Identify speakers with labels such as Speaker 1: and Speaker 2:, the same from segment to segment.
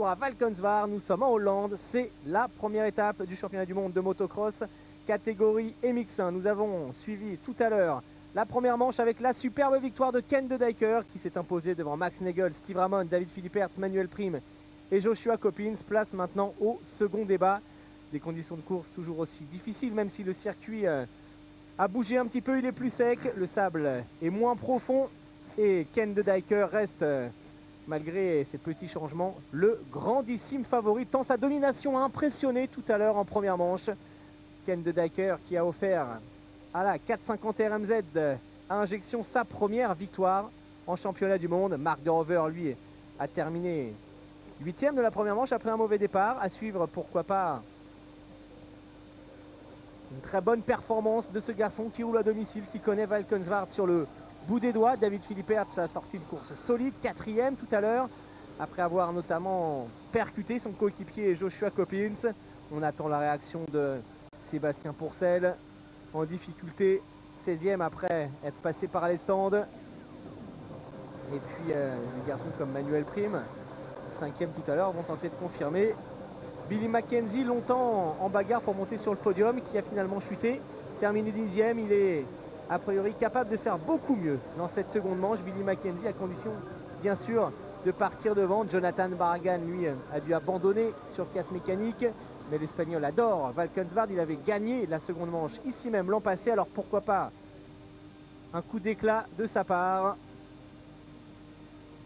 Speaker 1: À Valkenswaard, nous sommes en Hollande, c'est la première étape du championnat du monde de motocross catégorie MX1. Nous avons suivi tout à l'heure la première manche avec la superbe victoire de Ken De Decker qui s'est imposé devant Max Negel, Steve Ramon, David Philipperts, Manuel Prim et Joshua Coppins. Place maintenant au second débat. Des conditions de course toujours aussi difficiles, même si le circuit a bougé un petit peu, il est plus sec, le sable est moins profond et Ken De Decker reste... malgré ces petits changements, le grandissime favori, tant sa domination a impressionné tout à l'heure en première manche. Ken De Decker qui a offert à la 450 RMZ à injection sa première victoire en championnat du monde. Mark De Rover, lui, a terminé 8e de la première manche après un mauvais départ. À suivre, pourquoi pas, une très bonne performance de ce garçon qui roule à domicile, qui connaît Valkenswaard sur le bout des doigts. David Philipperts a sorti une course solide, 4e tout à l'heure, après avoir notamment percuté son coéquipier Joshua Coppins. On attend la réaction de Sébastien Pourcel, en difficulté, 16e après être passé par les stands. Et puis des garçons comme Manuel Prim, 5e tout à l'heure, vont tenter de confirmer. Billy Mackenzie, longtemps en bagarre pour monter sur le podium, qui a finalement chuté, terminé 10e. Il est a priori capable de faire beaucoup mieux dans cette seconde manche. Billy Mackenzie, à condition bien sûr de partir devant. Jonathan Barragan, lui, a dû abandonner sur casse mécanique, mais l'Espagnol adore Valkenswaard. Il avait gagné la seconde manche ici même l'an passé, alors pourquoi pas un coup d'éclat de sa part.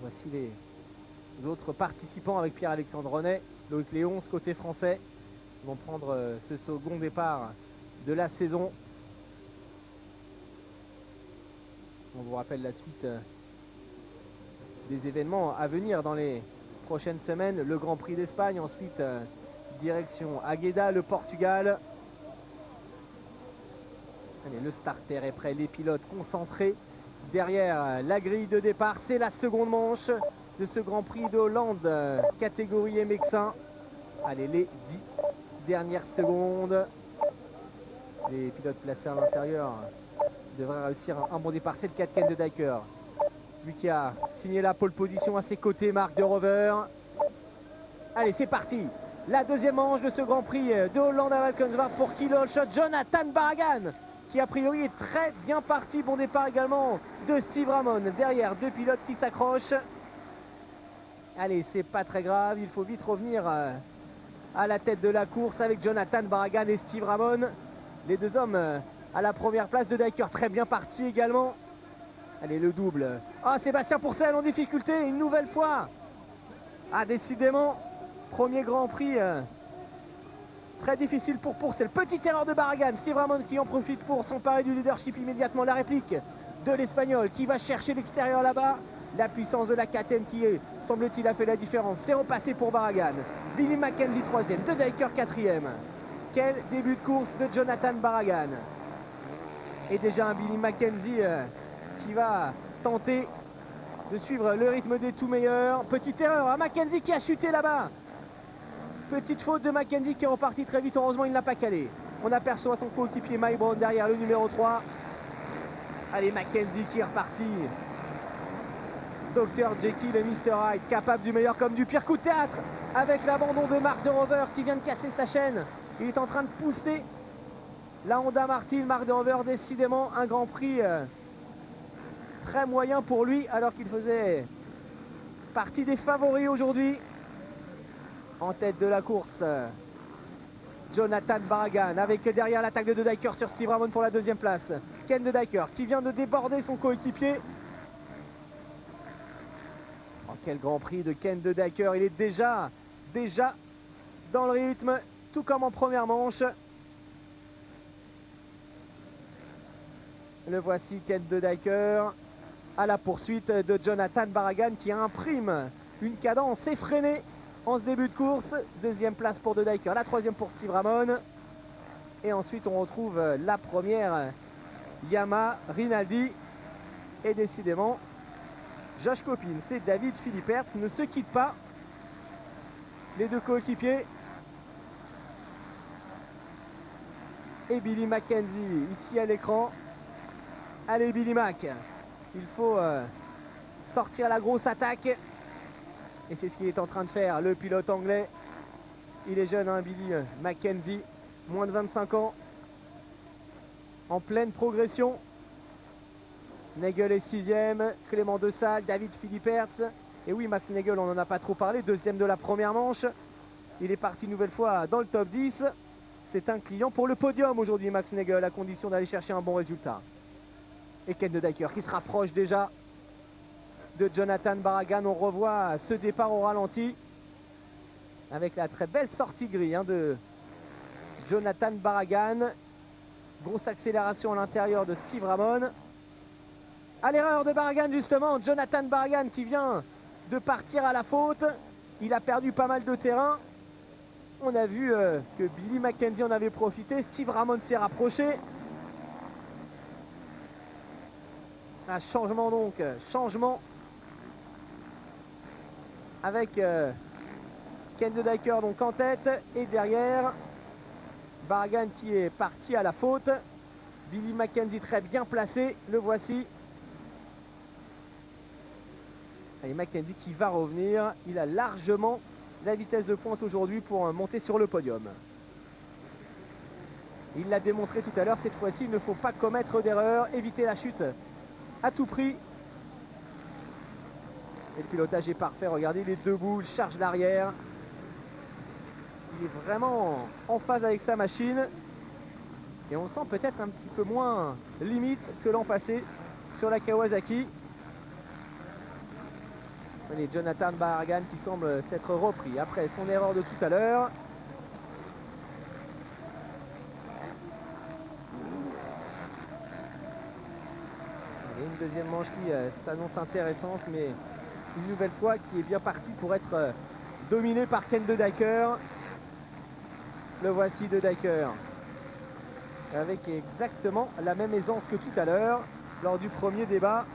Speaker 1: Voici les autres participants avec Pierre-Alexandre Renet, Loïc Léonce côté français, vont prendre ce second départ de la saison. On vous rappelle la suite des événements à venir dans les prochaines semaines. Le Grand Prix d'Espagne, ensuite direction Agueda, le Portugal. Allez, le starter est prêt, les pilotes concentrés derrière la grille de départ. C'est la seconde manche de ce Grand Prix de Hollande, catégorie MX1. Allez, les 10 dernières secondes. Les pilotes placés à l'intérieur devrait réussir un bon départ. C'est le 4 Ken De Decker, lui qui a signé la pole position à ses côtés. Mark De Rover. Allez, c'est parti, la deuxième manche de ce Grand Prix de Hollande à Valkenswaard pour Kill All Shot. Jonathan Barragan qui a priori est très bien parti. Bon départ également de Steve Ramon. Derrière, deux pilotes qui s'accrochent. Allez, c'est pas très grave, il faut vite revenir à la tête de la course avec Jonathan Barragan et Steve Ramon, les deux hommes à la première place. De Decker très bien parti également. Allez, le double. Ah, Sébastien Pourcel en difficulté une nouvelle fois. Ah, décidément, premier Grand Prix très difficile pour Pourcel. Petite erreur de Barragan. Steve Ramon qui en profite pour s'emparer du leadership immédiatement. La réplique de l'Espagnol qui va chercher l'extérieur là-bas. La puissance de la KTM qui, semble-t-il, a fait la différence. C'est repassé pour Barragan. Billy Mackenzie 3e, De Decker 4e. Quel début de course de Jonathan Barragan. Et déjà un Billy Mackenzie qui va tenter de suivre le rythme des tout meilleurs. Petite erreur à Mackenzie qui a chuté là-bas. Petite faute de Mackenzie qui est reparti très vite. Heureusement, il ne l'a pas calé. On aperçoit son coéquipier Mike Brown derrière le numéro 3. Allez, Mackenzie qui est reparti. Dr Jekyll et Mr Hyde, capable du meilleur comme du pire. Coup de théâtre avec l'abandon de Mark De Rover qui vient de casser sa chaîne. Il est en train de pousser la Honda Martin. Mark De Rover, décidément un Grand Prix très moyen pour lui, alors qu'il faisait partie des favoris aujourd'hui. En tête de la course, Jonathan Barragan avec derrière l'attaque de Decker sur Steve Ramon pour la deuxième place. Ken De Decker qui vient de déborder son coéquipier. Oh, quel Grand Prix de Ken De Decker. Il est déjà dans le rythme, tout comme en première manche. Le voici, Ken De Decker à la poursuite de Jonathan Barragan qui imprime une cadence effrénée en ce début de course. Deuxième place pour De Decker, la troisième pour Steve Ramon. Et ensuite on retrouve la première Yamaha Rinaldi. Et décidément, Josh Coppins et David Philipperts ne se quittent pas. Les deux coéquipiers. Et Billy Mackenzie ici à l'écran. Allez Billy Mac, il faut sortir la grosse attaque. Et c'est ce qu'il est en train de faire, le pilote anglais. Il est jeune, hein, Billy Mackenzie, moins de 25 ans, en pleine progression. Nagel est 6e, Clément Dessal, David Philippertz. Et oui, Max Nagel, on n'en a pas trop parlé, 2e de la première manche. Il est parti une nouvelle fois dans le top 10. C'est un client pour le podium aujourd'hui, Max Nagel, à condition d'aller chercher un bon résultat. Et Ken de Dyker qui se rapproche déjà de Jonathan Barragan. On revoit ce départ au ralenti avec la très belle sortie grille de Jonathan Barragan. Grosse accélération à l'intérieur de Steve Ramon. À l'erreur de Barragan justement, Jonathan Barragan qui vient de partir à la faute. Il a perdu pas mal de terrain. On a vu que Billy Mackenzie en avait profité. Steve Ramon s'est rapproché. Un changement donc, changement avec Ken de Dyker donc en tête et derrière Barragan qui est parti à la faute. Billy Mackenzie très bien placé, le voici. Et Mackenzie qui va revenir, il a largement la vitesse de pointe aujourd'hui pour monter sur le podium. Il l'a démontré tout à l'heure, cette fois-ci il ne faut pas commettre d'erreur, éviter la chute à tout prix. Et le pilotage est parfait, regardez, il est debout, il charge l'arrière. Il est vraiment en phase avec sa machine. Et on sent peut-être un petit peu moins limite que l'an passé sur la Kawasaki. Et Jonathan Barragan qui semble s'être repris après son erreur de tout à l'heure. Et une deuxième manche qui s'annonce intéressante, mais une nouvelle fois qui est bien parti pour être dominé par Ken de Dyker. Le voici de Dyker, avec exactement la même aisance que tout à l'heure lors du premier débat.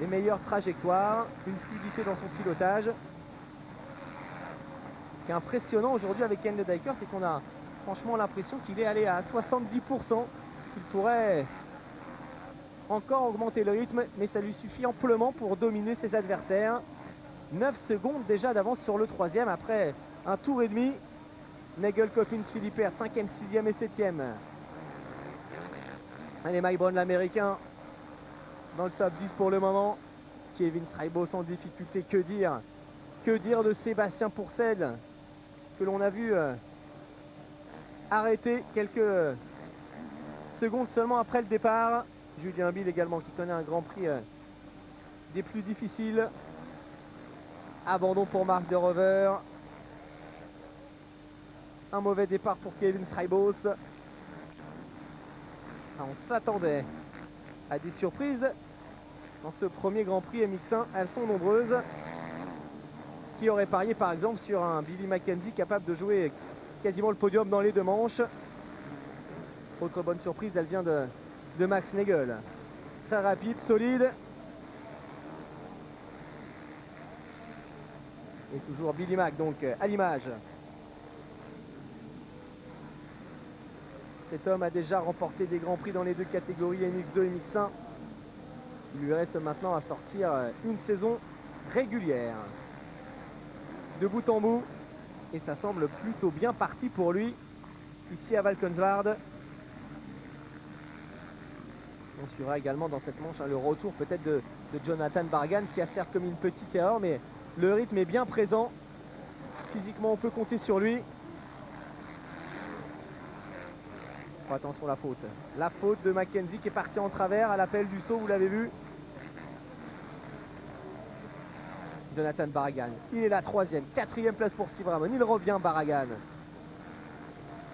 Speaker 1: Les meilleures trajectoires, une fluidité dans son pilotage. Ce qui est impressionnant aujourd'hui avec Ken de Dyker, c'est qu'on a franchement l'impression qu'il est allé à 70%, qu'il pourrait encore augmenter le rythme, mais ça lui suffit amplement pour dominer ses adversaires. 9 secondes déjà d'avance sur le troisième après un tour et demi. Nagel, Coffins, Philippertz, 5e, 6e et 7e. Allez, Mike Brown, l'américain, dans le top 10 pour le moment. Kevin Strijbos en difficulté, que dire de Sébastien Pourcel, que l'on a vu arrêter quelques secondes seulement après le départ. Julien Bill également qui connaît un Grand Prix des plus difficiles. Abandon pour Marc de Rover. Un mauvais départ pour Kevin Strijbos. On s'attendait à des surprises dans ce premier Grand Prix MX1. Elles sont nombreuses. Qui aurait parié par exemple sur un Billy Mackenzie capable de jouer quasiment le podium dans les deux manches. Autre bonne surprise, elle vient de Max Nagel. Très rapide, solide. Et toujours Billy Mac donc à l'image. Cet homme a déjà remporté des grands prix dans les deux catégories MX2 et MX1. Il lui reste maintenant à sortir une saison régulière. De bout en bout. Et ça semble plutôt bien parti pour lui ici à Valkenswaard. On suivra également dans cette manche le retour peut-être de Jonathan Barragan qui a certes commis une petite erreur, mais le rythme est bien présent. Physiquement on peut compter sur lui. Oh, attention la faute. La faute de Mackenzie qui est parti en travers à l'appel du saut, vous l'avez vu. Jonathan Barragan, il est la 3e, 4e place pour Steve Ramon. Il revient Barragan.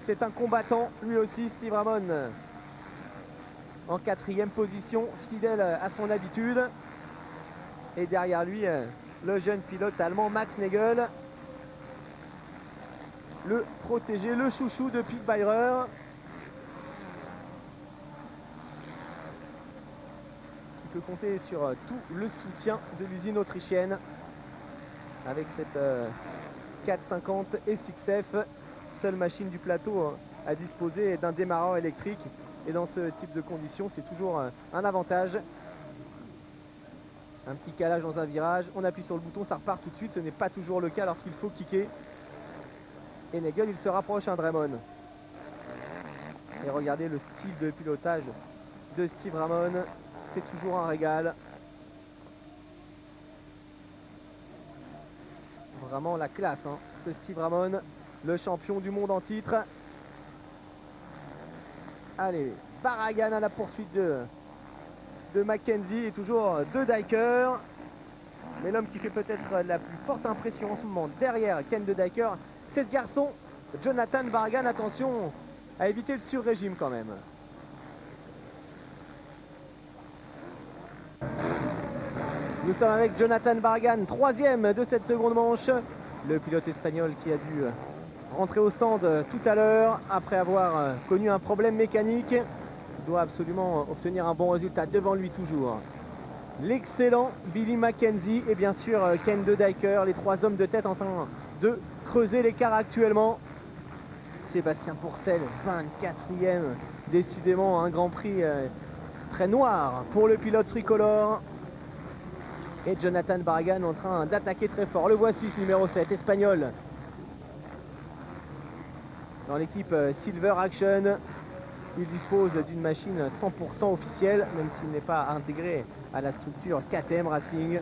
Speaker 1: C'est un combattant lui aussi, Steve Ramon. En 4e position, fidèle à son habitude. Et derrière lui, le jeune pilote allemand Max Nagel. Le protégé, le chouchou de Pete Beirer. Qui peut compter sur tout le soutien de l'usine autrichienne. Avec cette 450 S6F, seule machine du plateau à disposer d'un démarreur électrique. Et dans ce type de conditions, c'est toujours un avantage. Un petit calage dans un virage, on appuie sur le bouton, ça repart tout de suite. Ce n'est pas toujours le cas lorsqu'il faut kicker. Et Nagel, il se rapproche, Draymond. Et regardez le style de pilotage de Steve Ramon, c'est toujours un régal. Vraiment la classe, hein, ce Steve Ramon, le champion du monde en titre. Allez, Barragan à la poursuite de Mackenzie et toujours de Dyker. Mais l'homme qui fait peut-être la plus forte impression en ce moment derrière Ken de Dyker, c'est ce garçon, Jonathan Barragan. Attention à éviter le sur-régime quand même. Nous sommes avec Jonathan Barragan, troisième de cette seconde manche. Le pilote espagnol qui a dû rentrer au stand tout à l'heure après avoir connu un problème mécanique. Il doit absolument obtenir un bon résultat devant lui toujours. L'excellent Billy Mackenzie et bien sûr Ken de Dyker, les trois hommes de tête en train de creuser l'écart actuellement. Sébastien Pourcel, 24e, décidément un Grand Prix très noir pour le pilote tricolore. Et Jonathan Barragan en train d'attaquer très fort. Le voici, ce numéro 7, espagnol. Dans l'équipe Silver Action, il dispose d'une machine 100% officielle, même s'il n'est pas intégré à la structure KTM Racing.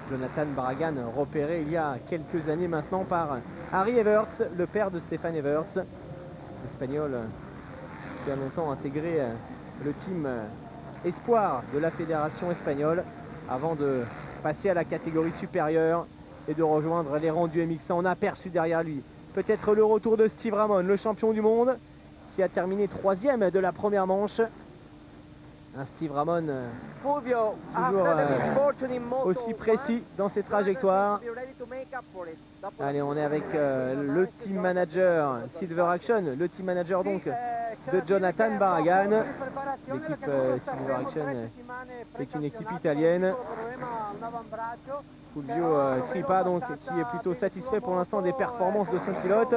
Speaker 1: Jonathan Barragan, repéré il y a quelques années maintenant par Harry Everts, le père de Stéphane Everts, l'espagnol qui a longtemps intégré le team Espoir de la fédération espagnole avant de passer à la catégorie supérieure et de rejoindre les rangs du MX1. On a aperçu derrière lui peut-être le retour de Steve Ramon, le champion du monde, qui a terminé troisième de la première manche. Un Steve Ramon toujours aussi précis dans ses trajectoires. Allez, on est avec le team manager Silver Action, le team manager donc de Jonathan Barragan. L'équipe Silver Action est une équipe italienne. Fulvio Tripa donc qui est plutôt satisfait pour l'instant des performances de son pilote.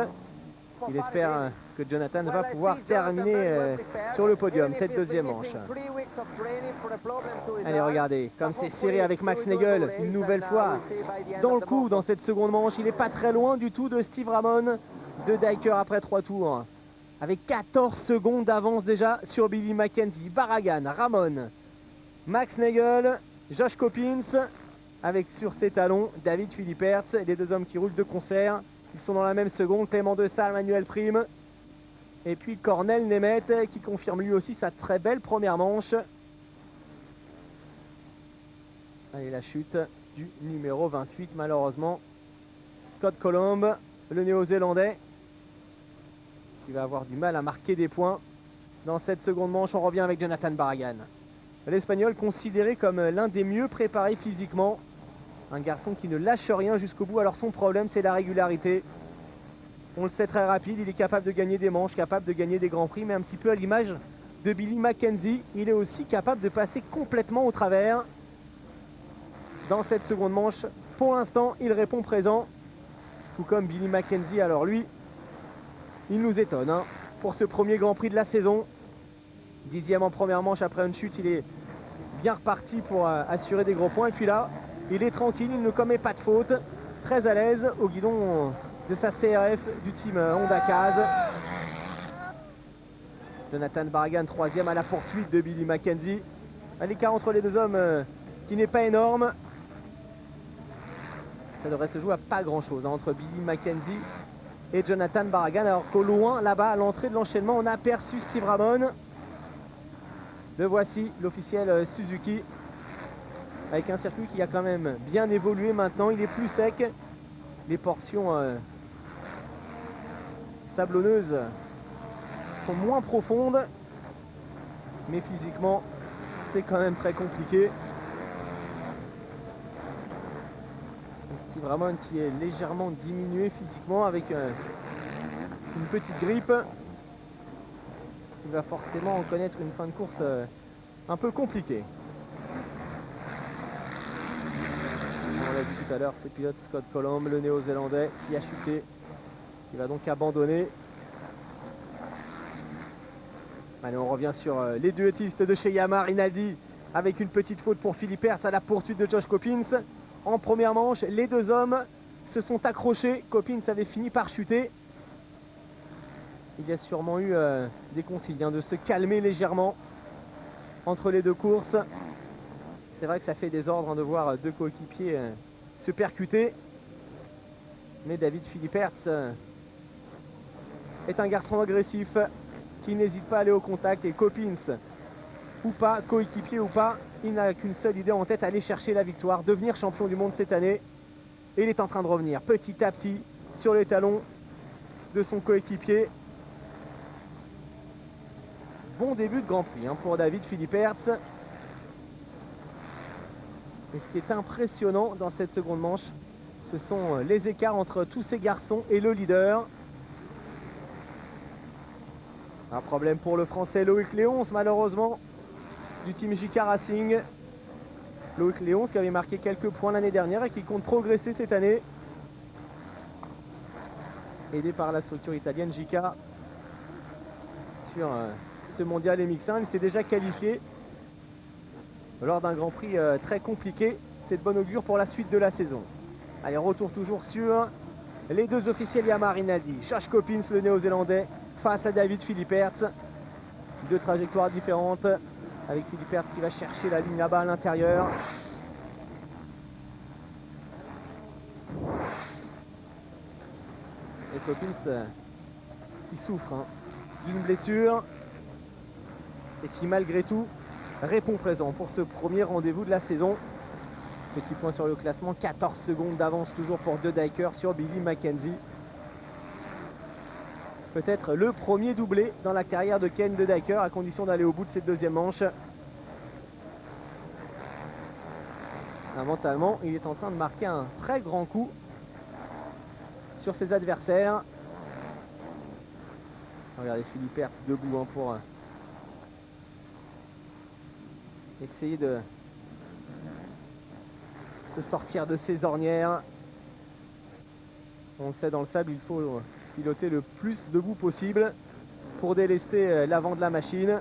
Speaker 1: Il espère que Jonathan va pouvoir terminer sur le podium cette deuxième manche. Allez, regardez, comme c'est serré avec Max Nagel, une nouvelle fois dans le coup dans cette seconde manche. Il n'est pas très loin du tout de Steve Ramon, de Dyker après 3 tours. Avec 14 secondes d'avance déjà sur Billy Mackenzie, Barragan, Ramon, Max Nagel, Josh Coppins, avec sur ses talons David Philipperts, les deux hommes qui roulent de concert. Ils sont dans la même seconde, Clément De Salle, Manuel Prime. Et puis Cornel Nemeth qui confirme lui aussi sa très belle première manche. Allez, la chute du numéro 28 malheureusement. Scott Colomb, le néo-zélandais, qui va avoir du mal à marquer des points. Dans cette seconde manche, on revient avec Jonathan Barragan. L'Espagnol considéré comme l'un des mieux préparés physiquement. Un garçon qui ne lâche rien jusqu'au bout. Alors son problème, c'est la régularité. On le sait, très rapide, il est capable de gagner des manches, capable de gagner des grands prix, mais un petit peu à l'image de Billy Mackenzie, il est aussi capable de passer complètement au travers. Dans cette seconde manche, pour l'instant, il répond présent. Tout comme Billy Mackenzie, alors lui, il nous étonne hein, pour ce premier Grand Prix de la saison. 10e en première manche après une chute, il est bien reparti pour assurer des gros points. Et puis là, il est tranquille, il ne commet pas de faute, très à l'aise au guidon de sa CRF du team Honda Kaz. Jonathan Barragan, 3e à la poursuite de Billy Mackenzie. L'écart entre les deux hommes qui n'est pas énorme. Ça devrait se jouer à pas grand chose hein, entre Billy Mackenzie et Jonathan Barragan. Alors qu'au loin, là-bas, à l'entrée de l'enchaînement, on a aperçu Steve Ramon. Le voici, l'officiel Suzuki. Avec un circuit qui a quand même bien évolué maintenant. Il est plus sec. Les portions sablonneuses sont moins profondes. Mais physiquement, c'est quand même très compliqué. Steve Ramon qui est légèrement diminué physiquement avec une petite grippe. Il va forcément connaître une fin de course un peu compliquée. On l'a dit tout à l'heure, c'est pilote Scott Colomb, le néo-zélandais, qui a chuté, qui va donc abandonner. Allez, on revient sur les duettistes de chez Yamaha, Rinaldi avec une petite faute pour Philippe Hertz à la poursuite de Josh Coppins. En première manche, les deux hommes se sont accrochés. Coppins avait fini par chuter. Il y a sûrement eu des consignes de se calmer légèrement entre les deux courses. C'est vrai que ça fait désordre de voir deux coéquipiers se percuter. Mais David Philippe Hertz est un garçon agressif qui n'hésite pas à aller au contact. Et Coppins, ou pas, coéquipier ou pas, il n'a qu'une seule idée en tête, aller chercher la victoire, devenir champion du monde cette année. Et il est en train de revenir petit à petit sur les talons de son coéquipier. Bon début de Grand Prix pour David Philippe Hertz. Et ce qui est impressionnant dans cette seconde manche, ce sont les écarts entre tous ces garçons et le leader. Un problème pour le français Loïc Léonce, malheureusement, du team JK Racing. Loïc Léonce qui avait marqué quelques points l'année dernière et qui compte progresser cette année. Aidé par la structure italienne JK sur ce mondial MX1. Il s'est déjà qualifié lors d'un Grand Prix très compliqué. C'est de bon augure pour la suite de la saison. Allez, retour toujours sur les deux officiels Yamaha Rinaldi. Josh Coppins, le néo-zélandais, face à David Philippe Hertz. Deux trajectoires différentes, avec Philippe Hertz qui va chercher la ligne là-bas à l'intérieur. Et Coppins qui souffre d'une blessure et qui malgré tout répond présent pour ce premier rendez-vous de la saison. Petit point sur le classement, 14 secondes d'avance toujours pour De Dyker sur Billy Mackenzie. Peut-être le premier doublé dans la carrière de Ken De Dyker, à condition d'aller au bout de cette deuxième manche. Mentalement, il est en train de marquer un très grand coup sur ses adversaires. Regardez Philippe Hertz debout pour essayer de se sortir de ses ornières. On le sait, dans le sable, il faut piloter le plus debout possible pour délester l'avant de la machine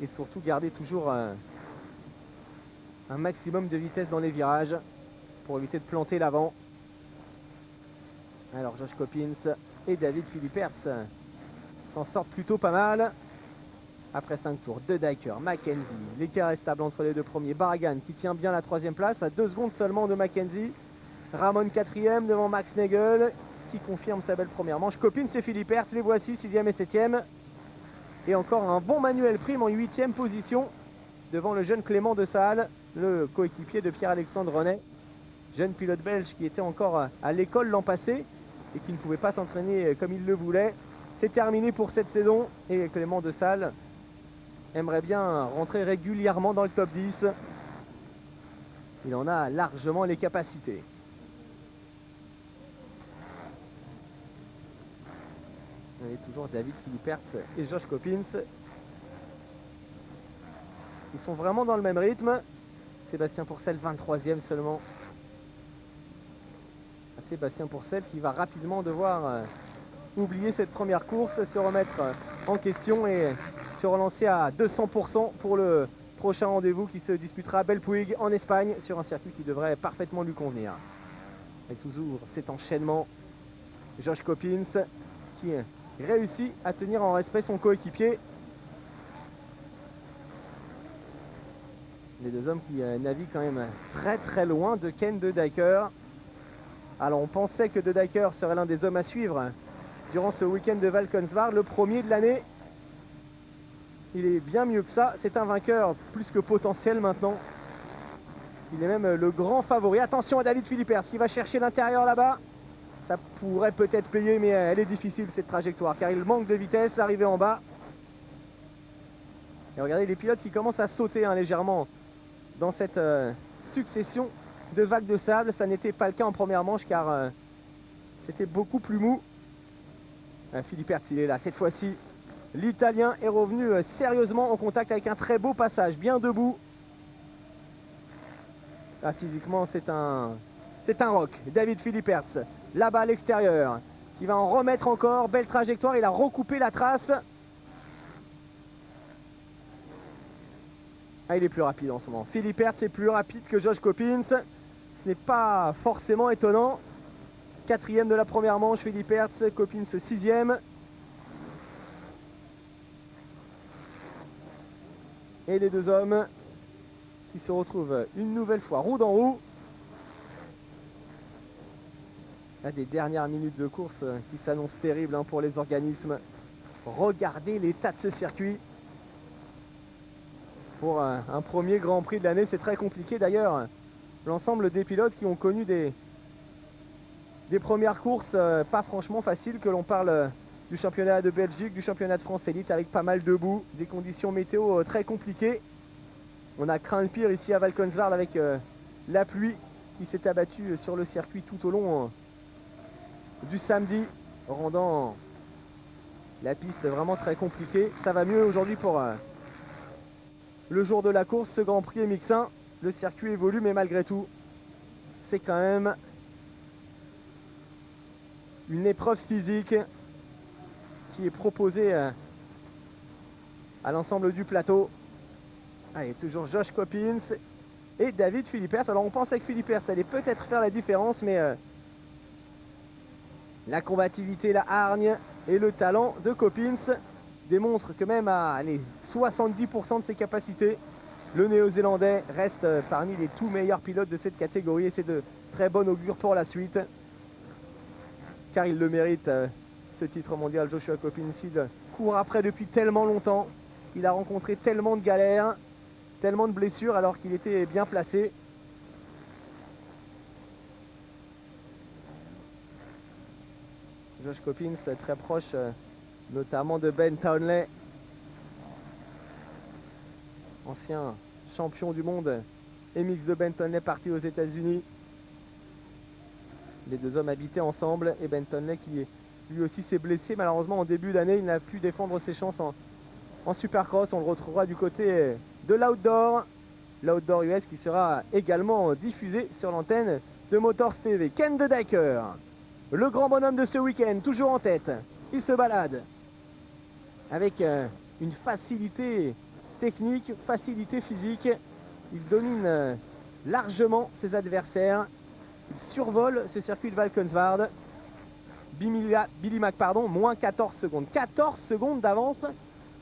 Speaker 1: et surtout garder toujours un maximum de vitesse dans les virages pour éviter de planter l'avant. Alors Josh Coppins et David Philippe Hertz s'en sortent plutôt pas mal. Après 5 tours, De Dyker, Mackenzie, l'écart est stable entre les deux premiers. Barragan qui tient bien la troisième place à 2 secondes seulement de Mackenzie. Ramon 4e devant Max Nagel qui confirme sa belle première manche. Coppins et Philippe Hertz, les voici 6e et 7e. Et encore un bon Manuel Prime en 8e position devant le jeune Clément de Salle, le coéquipier de Pierre-Alexandre Renet, jeune pilote belge qui était encore à l'école l'an passé et qui ne pouvait pas s'entraîner comme il le voulait. C'est terminé pour cette saison et Clément de Salle aimerait bien rentrer régulièrement dans le top 10. Il en a largement les capacités. Et toujours David Philippe Hertz et Josh Coppins. Ils sont vraiment dans le même rythme. Sébastien Pourcel 23e seulement. Sébastien Pourcel qui va rapidement devoir oublier cette première course, se remettre en question et se relancer à 200% pour le prochain rendez-vous qui se disputera à Belpuig en Espagne sur un circuit qui devrait parfaitement lui convenir. Et toujours cet enchaînement. Josh Coppins qui réussit à tenir en respect son coéquipier. Les deux hommes qui naviguent quand même très très loin de Ken De Dyker. Alors on pensait que De Dyker serait l'un des hommes à suivre durant ce week-end de Valkenswaard, le premier de l'année. Il est bien mieux que ça, c'est un vainqueur plus que potentiel maintenant. Il est même le grand favori. Attention à David Philippe Hertz qui va chercher l'intérieur là-bas. Ça pourrait peut-être payer, mais elle est difficile cette trajectoire car il manque de vitesse, arrivé en bas. Et regardez les pilotes qui commencent à sauter légèrement dans cette succession de vagues de sable. Ça n'était pas le cas en première manche car c'était beaucoup plus mou. Philippe Hertz, il est là cette fois-ci. L'Italien est revenu sérieusement en contact avec un très beau passage, bien debout. Là, physiquement, c'est un rock. David Philippe Hertz, là-bas à l'extérieur, qui va en remettre encore. Belle trajectoire, il a recoupé la trace. Ah, il est plus rapide en ce moment. Philippe Hertz est plus rapide que Josh Coppins. Ce n'est pas forcément étonnant. 4e de la première manche, Philippe Hertz, Coppins 6e. Et les deux hommes qui se retrouvent une nouvelle fois roue dans roue. Là, des dernières minutes de course qui s'annoncent terribles pour les organismes. Regardez l'état de ce circuit. Pour un premier Grand Prix de l'année, c'est très compliqué. D'ailleurs, l'ensemble des pilotes qui ont connu des premières courses pas franchement faciles, que l'on parle du championnat de Belgique, du championnat de France élite avec pas mal de boue, des conditions météo très compliquées. On a craint le pire ici à Valkenswaard avec la pluie qui s'est abattue sur le circuit tout au long du samedi, rendant la piste vraiment très compliquée. Ça va mieux aujourd'hui pour le jour de la course, ce Grand Prix MX1. Le circuit évolue, mais malgré tout, c'est quand même une épreuve physique qui est proposée à l'ensemble du plateau. Allez, toujours Josh Coppins et David Philippe Hertz. Alors on pensait que Philippe Hertz allait peut-être faire la différence, mais la combativité, la hargne et le talent de Coppins démontrent que même à 70% de ses capacités, le Néo-Zélandais reste parmi les tout meilleurs pilotes de cette catégorie, et c'est de très bon augure pour la suite, car il le mérite, ce titre mondial. Joshua Coppins, il court après depuis tellement longtemps, il a rencontré tellement de galères, tellement de blessures alors qu'il était bien placé. Josh Coppins très proche notamment de Ben Townley, ancien champion du monde MX de Ben Townley, parti aux États-Unis. Les deux hommes habitaient ensemble, et Ben Townley qui lui aussi s'est blessé malheureusement en début d'année. Il n'a pu défendre ses chances en Supercross. On le retrouvera du côté de l'Outdoor US, qui sera également diffusé sur l'antenne de Motors TV. Ken De Decker, le grand bonhomme de ce week-end, toujours en tête. Il se balade avec une facilité technique, facilité physique. Il domine largement ses adversaires. Il survole ce circuit de Valkenswaard. Billy Mack, pardon, moins 14 secondes. 14 secondes d'avance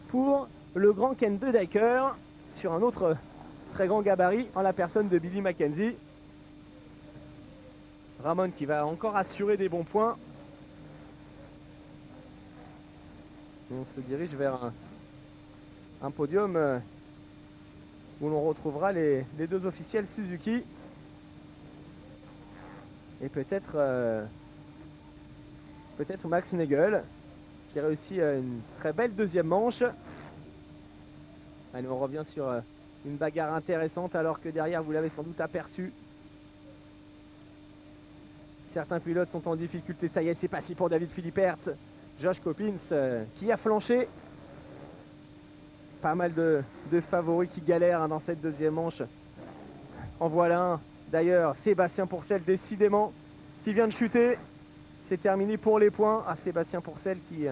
Speaker 1: pour le grand Ken De Decker sur un autre très grand gabarit en la personne de Billy Mackenzie. Ramon qui va encore assurer des bons points. Et on se dirige vers un podium où l'on retrouvera les deux officiels Suzuki. Et peut-être Max Nagel qui réussit une très belle deuxième manche. Allez, on revient sur une bagarre intéressante, alors que derrière, vous l'avez sans doute aperçu, certains pilotes sont en difficulté. Ça y est, c'est passé pour David Philippe Hertz. Josh Coppins qui a flanché. Pas mal de favoris qui galèrent dans cette deuxième manche. En voilà un d'ailleurs, Sébastien Pourcel, décidément, qui vient de chuter. C'est terminé pour les points. Ah, Sébastien Pourcel qui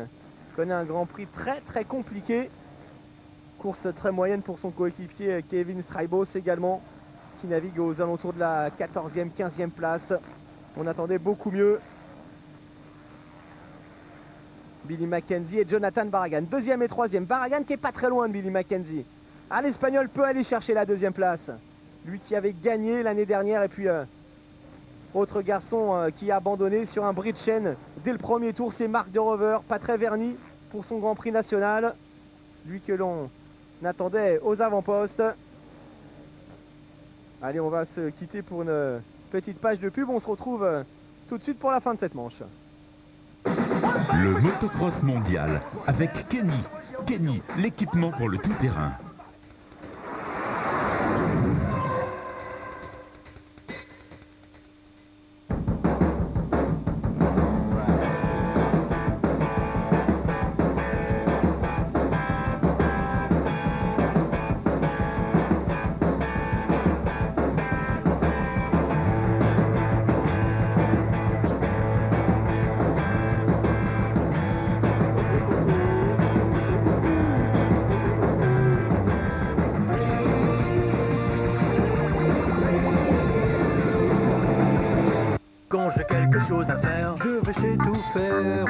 Speaker 1: connaît un Grand Prix très très compliqué. Course très moyenne pour son coéquipier Kevin Straibos également, qui navigue aux alentours de la 14e, 15e place. On attendait beaucoup mieux. Billy Mackenzie et Jonathan Barragan, deuxième et troisième. Barragan qui est pas très loin de Billy Mackenzie. Ah, l'Espagnol peut aller chercher la deuxième place. Lui qui avait gagné l'année dernière, et puis autre garçon qui a abandonné sur un bridge chain dès le premier tour, c'est Marc de Rover, pas très verni pour son Grand Prix national. Lui que l'on attendait aux avant-postes. Allez, on va se quitter pour une petite page de pub. On se retrouve tout de suite pour la fin de cette manche.
Speaker 2: Le motocross mondial avec Kenny. Kenny, l'équipement pour le tout-terrain.
Speaker 3: quelque chose à faire.
Speaker 4: Je vais chez Tout Faire.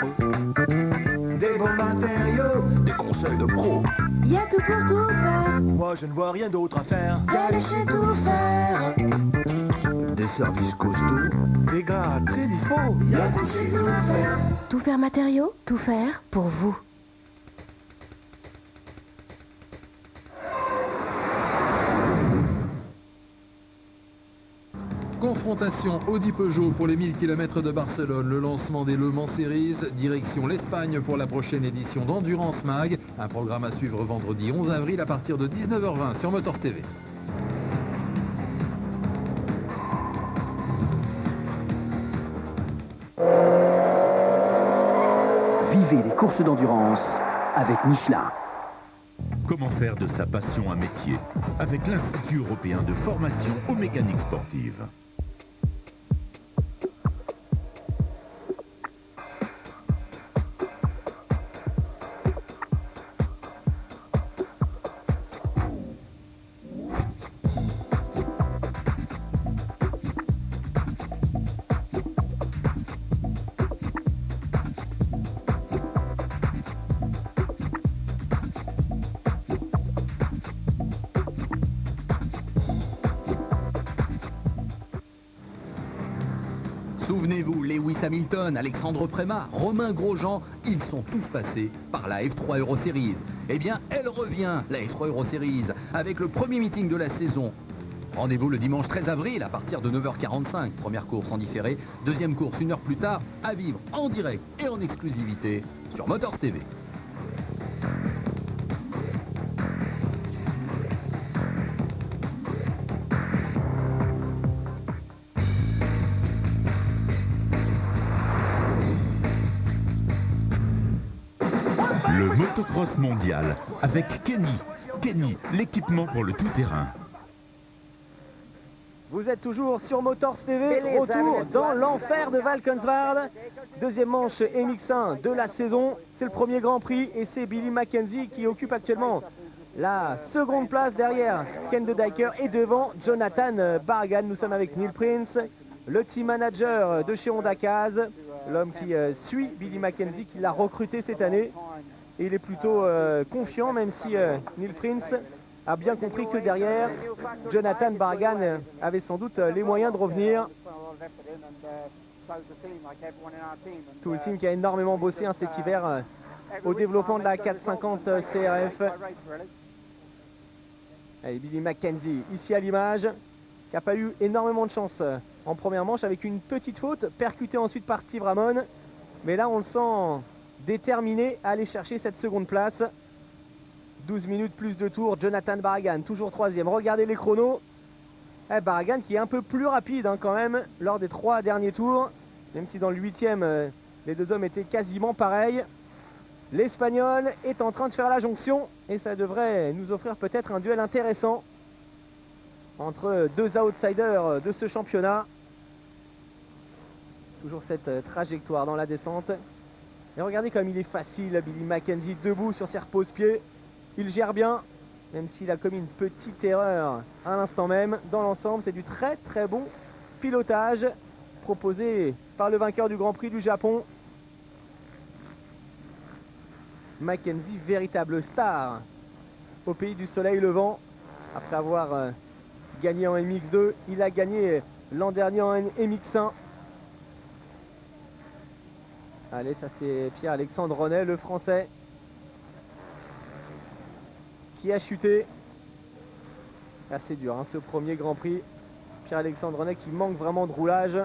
Speaker 3: Des bons matériaux, des conseils de pro.
Speaker 5: Y a tout pour tout faire.
Speaker 3: Moi je ne vois rien d'autre à faire.
Speaker 5: D'aller chez Tout Faire.
Speaker 3: Des services costauds,
Speaker 4: Des gars très dispo.
Speaker 5: Y a tout chez Tout Faire. Tout Faire matériaux, tout faire pour vous.
Speaker 4: Confrontation Audi-Peugeot pour les 1000 km de Barcelone, le lancement des Le Mans Series, direction l'Espagne pour la prochaine édition d'Endurance Mag, un programme à suivre vendredi 11 avril à partir de 19h20 sur Motors TV.
Speaker 6: Vivez les courses d'endurance avec Michelin.
Speaker 2: Comment faire de sa passion un métier avec l'Institut européen de formation aux mécaniques sportives.
Speaker 7: Souvenez-vous, Lewis Hamilton, Alexandre Prémat, Romain Grosjean, ils sont tous passés par la F3 Euro Series. Eh bien, elle revient, la F3 Euro Series, avec le premier meeting de la saison. Rendez-vous le dimanche 13 avril à partir de 9h45. Première course en différé, deuxième course 1 heure plus tard, à vivre en direct et en exclusivité sur Motors TV.
Speaker 2: Le motocross mondial avec Kenny. Kenny, l'équipement pour le tout-terrain.
Speaker 1: Vous êtes toujours sur Motors TV, retour dans l'enfer de Valkenswaard. Deuxième manche MX1 de la saison. C'est le premier Grand Prix et c'est Billy Mackenzie qui occupe actuellement la seconde place derrière Ken de Dyker et devant Jonathan Bargan. Nous sommes avec Neil Prince, le team manager de chez Honda Caz, l'homme qui suit Billy Mackenzie, qui l'a recruté cette année. Et il est plutôt confiant, même si Neil Prince a bien compris que derrière, Jonathan Bargan avait sans doute les moyens de revenir. Tout le team qui a énormément bossé cet hiver au développement de la 450 CRF. Allez, Billy Mackenzie, ici à l'image, qui n'a pas eu énormément de chance en première manche avec une petite faute, percutée ensuite par Steve Ramon. Mais là, on le sent déterminé à aller chercher cette seconde place. 12 minutes plus de tours, Jonathan Bargan toujours troisième. Regardez les chronos. Bargan qui est un peu plus rapide quand même lors des 3 derniers tours, même si dans le 8e les deux hommes étaient quasiment pareils. L'Espagnol est en train de faire la jonction et ça devrait nous offrir peut-être un duel intéressant entre deux outsiders de ce championnat. Toujours cette trajectoire dans la descente. Et regardez comme il est facile, Billy Mackenzie, debout sur ses repose-pieds. Il gère bien, même s'il a commis une petite erreur à l'instant même. Dans l'ensemble, c'est du très très bon pilotage proposé par le vainqueur du Grand Prix du Japon. Mackenzie, véritable star au pays du soleil levant. Après avoir gagné en MX2, il a gagné l'an dernier en MX1. Allez, ça c'est Pierre-Alexandre Renet, le français, qui a chuté. Assez dur ce premier Grand Prix. Pierre-Alexandre Renet qui manque vraiment de roulage.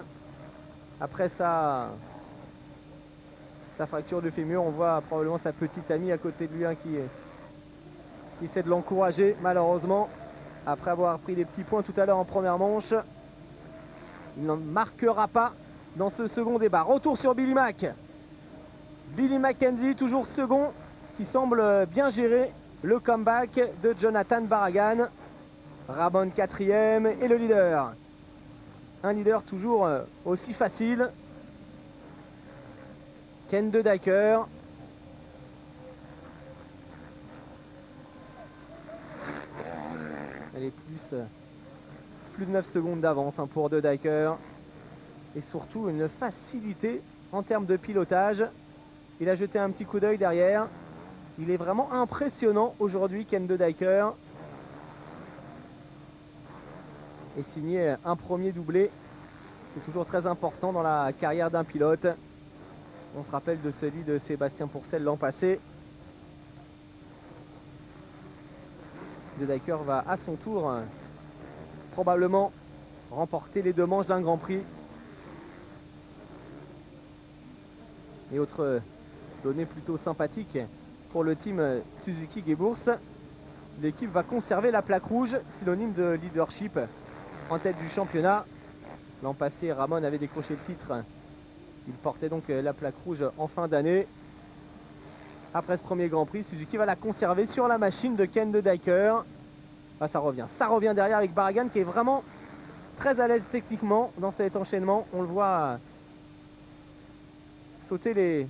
Speaker 1: Après sa fracture de fémur, on voit probablement sa petite amie à côté de lui qui essaie de l'encourager. Malheureusement, après avoir pris des petits points tout à l'heure en première manche, il n'en marquera pas dans ce second débat. Retour sur Billy Mac. Billy Mackenzie, toujours second, qui semble bien gérer le comeback de Jonathan Bargan. Ramon quatrième et le leader. Un leader toujours aussi facile. Ken de Dyker. Elle est plus de 9 secondes d'avance pour de Dyker. et surtout une facilité en termes de pilotage. Il a jeté un petit coup d'œil derrière. Il est vraiment impressionnant aujourd'hui, Ken De Decker. Et signer un premier doublé, c'est toujours très important dans la carrière d'un pilote. On se rappelle de celui de Sébastien Pourcel l'an passé. De Decker va à son tour probablement remporter les 2 manches d'un Grand Prix. Et autre donnée plutôt sympathique pour le team Suzuki Geburts, l'équipe va conserver la plaque rouge, synonyme de leadership en tête du championnat. L'an passé, Ramon avait décroché le titre. Il portait donc la plaque rouge en fin d'année. Après ce premier Grand Prix, Suzuki va la conserver sur la machine de Ken De Decker. Ah, ça revient derrière avec Barragan qui est vraiment très à l'aise techniquement dans cet enchaînement. On le voit sauter les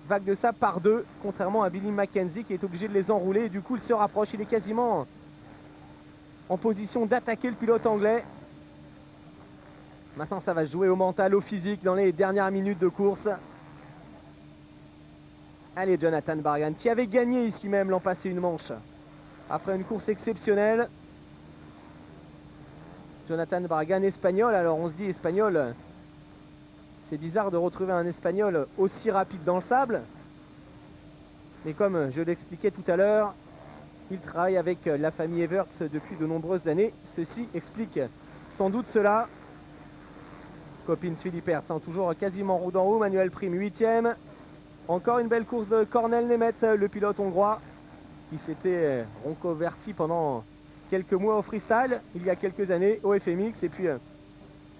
Speaker 1: vagues de sable par 2, contrairement à Billy Mackenzie qui est obligé de les enrouler. Et du coup, il se rapproche. Il est quasiment en position d'attaquer le pilote anglais. Maintenant, ça va jouer au mental, au physique dans les dernières minutes de course. Allez, Jonathan Barragan, qui avait gagné ici même l'an passé une manche. Après une course exceptionnelle. Jonathan Barragan, espagnol. Alors, on se dit espagnol. C'est bizarre de retrouver un espagnol aussi rapide dans le sable. Mais comme je l'expliquais tout à l'heure, il travaille avec la famille Everts depuis de nombreuses années. Ceci explique sans doute cela. Coppins, Philippe Hertz, toujours quasiment roue d'en haut. Manuel Prime, 8e. Encore une belle course de Cornel Nemeth, le pilote hongrois, qui s'était reconverti pendant quelques mois au freestyle, il y a quelques années au FMX. Et puis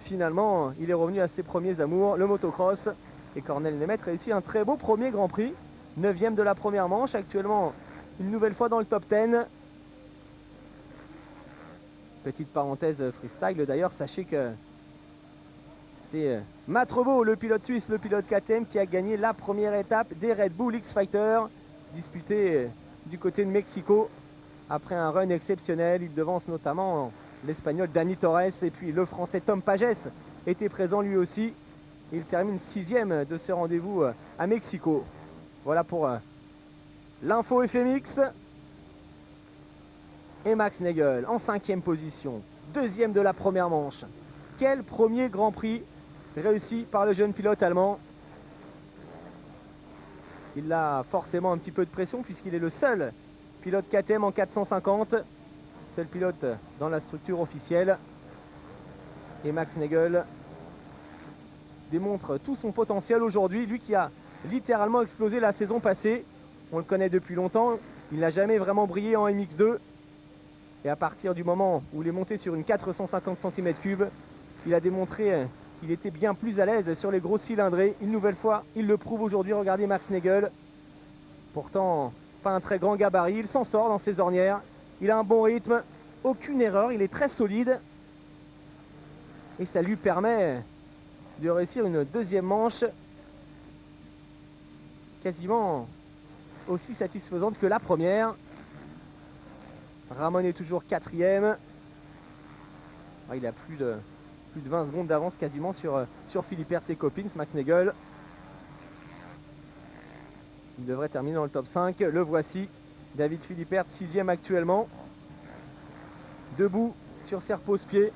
Speaker 1: finalement, il est revenu à ses premiers amours, le motocross. Et Cornel Nemeth réussit un très beau premier Grand Prix. 9e de la première manche, actuellement une nouvelle fois dans le top 10. Petite parenthèse freestyle d'ailleurs, sachez que c'est Matt Revaux, le pilote suisse, le pilote KTM, qui a gagné la première étape des Red Bull X-Fighter, disputée du côté de Mexico. Après un run exceptionnel, il devance notamment l'Espagnol Dani Torres, et puis le Français Tom Pages était présent lui aussi. Il termine 6e de ce rendez-vous à Mexico. Voilà pour l'info FMX. Et Max Nagel en 5e position, 2e de la première manche. Quel premier Grand Prix réussi par le jeune pilote allemand. Il a forcément un petit peu de pression puisqu'il est le seul pilote KTM en 450. Seul pilote dans la structure officielle. Et Max Nagel démontre tout son potentiel aujourd'hui. Lui qui a littéralement explosé la saison passée. On le connaît depuis longtemps. Il n'a jamais vraiment brillé en MX2. Et à partir du moment où il est monté sur une 450 cm3, il a démontré qu'il était bien plus à l'aise sur les gros cylindrés. Une nouvelle fois, il le prouve aujourd'hui. Regardez Max Nagel. Pourtant, pas un très grand gabarit. Il s'en sort dans ses ornières. Il a un bon rythme. Aucune erreur. Il est très solide. Et ça lui permet de réussir une deuxième manche quasiment aussi satisfaisante que la première. Ramon est toujours 4e. Il a plus de 20 secondes d'avance quasiment sur Philippe Hertz et Coppins. Max Nagel, il devrait terminer dans le top 5. Le voici, David Philippe Hertz, 6e actuellement. Debout sur ses repose-pieds,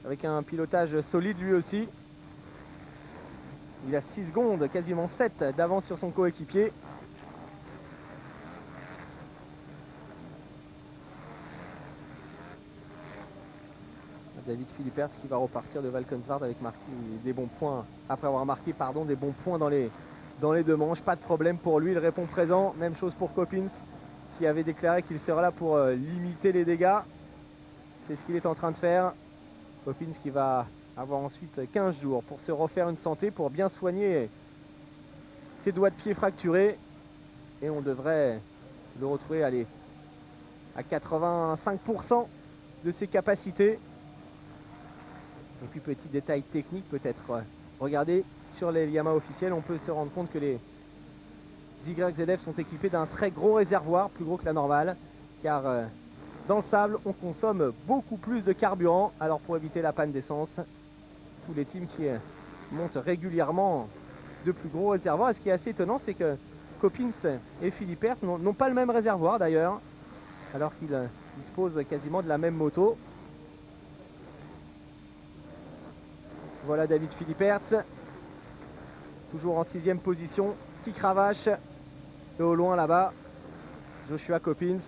Speaker 1: avec un pilotage solide lui aussi. Il a 6 secondes, quasiment 7 d'avance sur son coéquipier. David Philippe Hertz qui va repartir de Valkenswaard avec des bons points, après avoir marqué des bons points dans les deux manches. Pas de problème pour lui, il répond présent. Même chose pour Coppins qui avait déclaré qu'il serait là pour limiter les dégâts. C'est ce qu'il est en train de faire. Coppins qui va avoir ensuite 15 jours pour se refaire une santé, pour bien soigner ses doigts de pied fracturés. Et on devrait le retrouver à 85% de ses capacités. Et puis petit détail technique peut-être, regardez sur les Yamaha officiels, on peut se rendre compte que les YZF sont équipés d'un très gros réservoir, plus gros que la normale, car dans le sable on consomme beaucoup plus de carburant. Alors pour éviter la panne d'essence, tous les teams qui montent régulièrement de plus gros réservoirs. Et ce qui est assez étonnant, c'est que Coppins et Philippert n'ont pas le même réservoir d'ailleurs, alors qu'ils disposent quasiment de la même moto. Voilà David Philippert, toujours en 6e position, qui cravache. Et au loin là-bas, Joshua Coppins.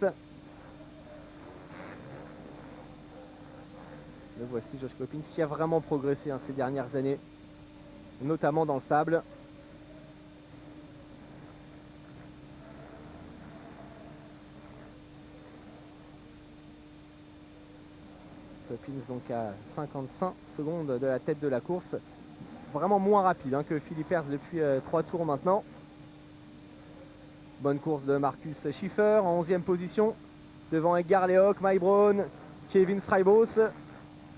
Speaker 1: Le voici, Josh Coppins, qui a vraiment progressé ces dernières années, notamment dans le sable. Coppins donc à 55 secondes de la tête de la course. Vraiment moins rapide que Philippert depuis 3 tours maintenant. Bonne course de Marcus Schiffer en 11e position. Devant Edgar Lehoc, Mike Brown, Kevin Strijbos.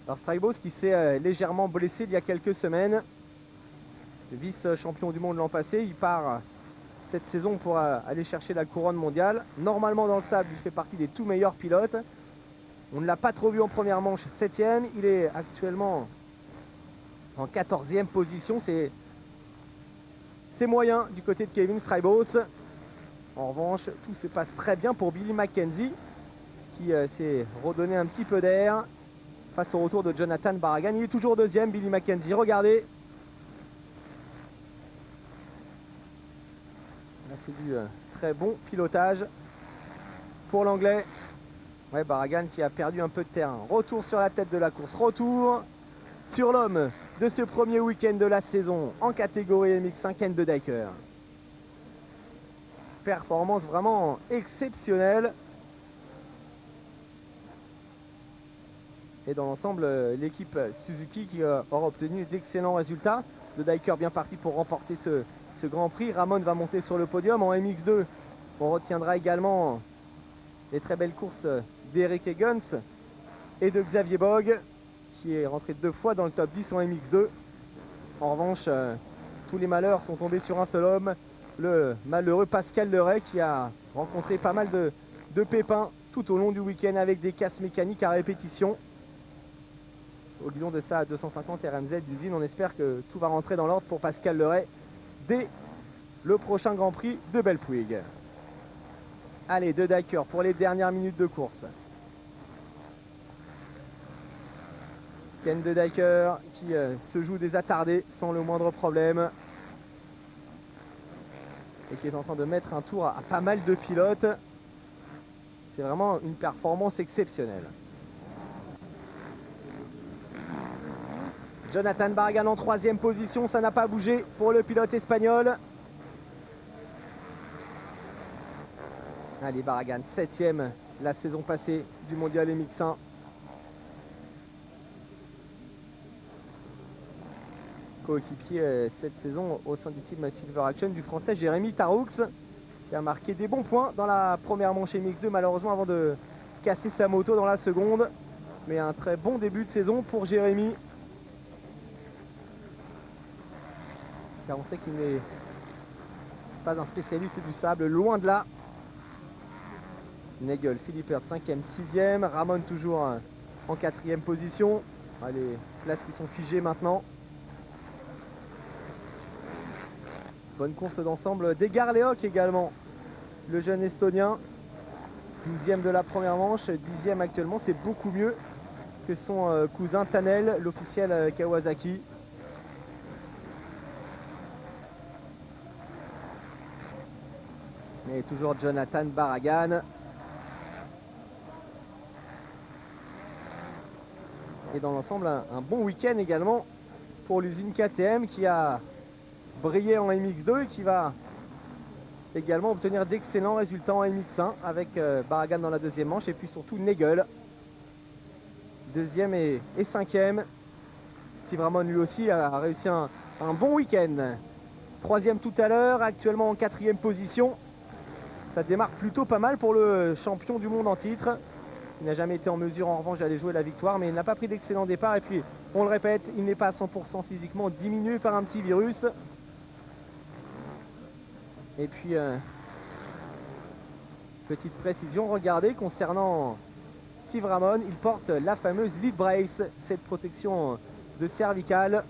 Speaker 1: Alors Strijbos qui s'est légèrement blessé il y a quelques semaines. Vice-champion du monde l'an passé. Il part cette saison pour aller chercher la couronne mondiale. Normalement dans le sable, il fait partie des tout meilleurs pilotes. On ne l'a pas trop vu en première manche, 7e. Il est actuellement en 14e position. C'est moyen du côté de Kevin Strijbos. En revanche, tout se passe très bien pour Billy Mackenzie, qui s'est redonné un petit peu d'air face au retour de Jonathan Barragan. Il est toujours 2e, Billy Mackenzie. Regardez. Là, c'est du très bon pilotage pour l'anglais. Ouais, Barragan qui a perdu un peu de terrain. Retour sur la tête de la course. Retour sur l'homme de ce premier week-end de la saison en catégorie MX5, Ken De Decker. Performance vraiment exceptionnelle. Et dans l'ensemble, l'équipe Suzuki qui aura obtenu d'excellents résultats. De Decker bien parti pour remporter ce Grand Prix. Ramon va monter sur le podium. En MX2, on retiendra également les très belles courses d'Eric Higgins et de Xavier Bogue, qui est rentré 2 fois dans le top 10 en MX2. En revanche, tous les malheurs sont tombés sur un seul homme, le malheureux Pascal Leray, qui a rencontré pas mal de pépins tout au long du week-end avec des casses mécaniques à répétition. Au guidon de sa 250 RMZ d'usine, on espère que tout va rentrer dans l'ordre pour Pascal Leray dès le prochain Grand Prix de Belpuig. Allez, De Decker pour les dernières minutes de course. Ken De Decker qui se joue des attardés sans le moindre problème. Et qui est en train de mettre un tour à pas mal de pilotes. C'est vraiment une performance exceptionnelle. Jonathan Barragan en 3e position, ça n'a pas bougé pour le pilote espagnol. Allez, Barragan 7e la saison passée du mondial MX1. Coéquipier cette saison au sein du team Silver Action du français Jérémy Taroux, qui a marqué des bons points dans la première manche MX2, malheureusement avant de casser sa moto dans la seconde. Mais un très bon début de saison pour Jérémy, car on sait qu'il n'est pas un spécialiste du sable, loin de là. Nagel, Philippert 5e, 6e, Ramon toujours en 4e position. Les places qui sont figées maintenant. Bonne course d'ensemble d'Edgar Lehoc également, le jeune estonien. 12e de la première manche, 10e actuellement, c'est beaucoup mieux que son cousin Tanel, l'officiel Kawasaki. Et toujours Jonathan Barragan. Et dans l'ensemble, un bon week-end également pour l'usine KTM qui a brillé en MX2 et qui va également obtenir d'excellents résultats en MX1 avec Barragan dans la 2e manche et puis surtout Nagel 2e et 5e. Steve Ramon lui aussi a réussi un bon week-end. 3e tout à l'heure, actuellement en 4e position. Ça démarre plutôt pas mal pour le champion du monde en titre. Il n'a jamais été en mesure en revanche d'aller jouer la victoire, mais il n'a pas pris d'excellent départ. Et puis, on le répète, il n'est pas à 100% physiquement, diminué par un petit virus. Et puis, petite précision, regardez, concernant Steve Ramon, il porte la fameuse lead brace, cette protection de cervicale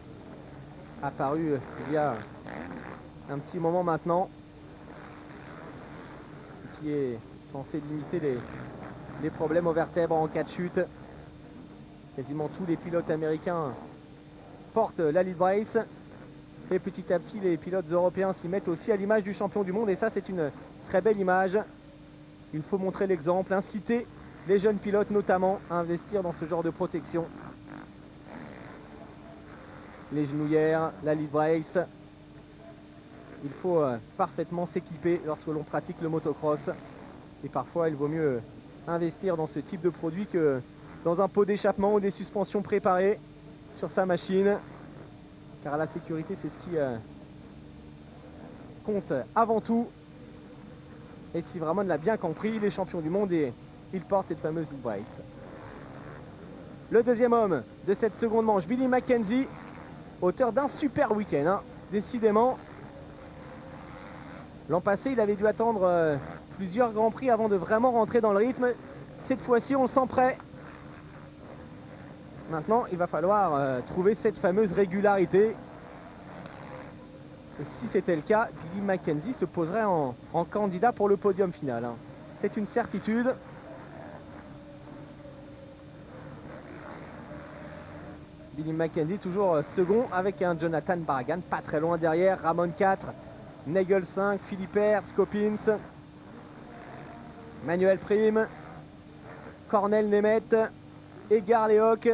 Speaker 1: apparu il y a un petit moment maintenant, qui est censé limiter les problèmes aux vertèbres en cas de chute. Quasiment tous les pilotes américains portent la lead brace. Et petit à petit, les pilotes européens s'y mettent aussi à l'image du champion du monde. Et ça, c'est une très belle image. Il faut montrer l'exemple, inciter les jeunes pilotes notamment à investir dans ce genre de protection. Les genouillères, la lead brace. Il faut parfaitement s'équiper lorsque l'on pratique le motocross. Et parfois, il vaut mieux investir dans ce type de produit que dans un pot d'échappement ou des suspensions préparées sur sa machine. Car la sécurité, c'est ce qui compte avant tout. Et si vraiment l'a bien compris, il est champion du monde et il porte cette fameuse lead brace. Le deuxième homme de cette seconde manche, Billy Mackenzie, auteur d'un super week-end, hein. Décidément. L'an passé, il avait dû attendre plusieurs grands prix avant de vraiment rentrer dans le rythme. Cette fois-ci, on le sent prêt. Maintenant, il va falloir trouver cette fameuse régularité. Et si c'était le cas, Billy Mackenzie se poserait en candidat pour le podium final, hein. C'est une certitude. Billy Mackenzie toujours second avec un Jonathan Barragan pas très loin derrière. Ramon 4, Nagel 5, Philippe Hertz, Coppins, Manuel Prime, Cornel Nemeth, Edgar Léoc,